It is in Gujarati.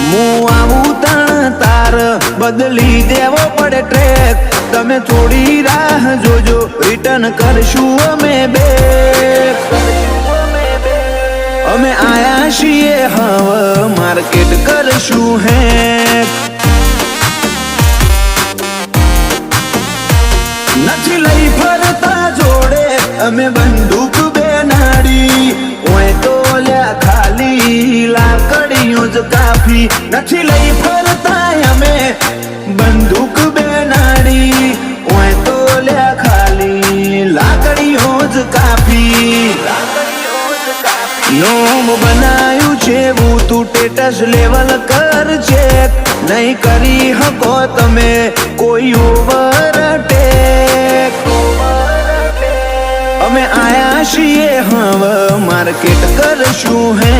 હું આવું તણ તાર બદલી દેવો પડે ટ્રેક તમે થોડી રાહ જોજો રિટર્ન કરશું અમે બેક અમે આયા છીએ હવે માર્કેટ કરશું હેક નથી લઈ ફરતા જોડે અમે બંદૂક બેનાડી ઓય તો લ્યા ખાલી લાકડીઓ જ કાફી નથી લઈ ફરતા અમે બંદૂક બેનાડી ઓય તો લ્યા ખાલી લાકડીઓ જ કાફી નોમ બનાયું છે હું તું ટેટસ લેવલ કર છે નહીં કરી હકો તમે કોઈ ઓવરટેક અમે આયા છીએ હવે માર્કેટ કરશું હે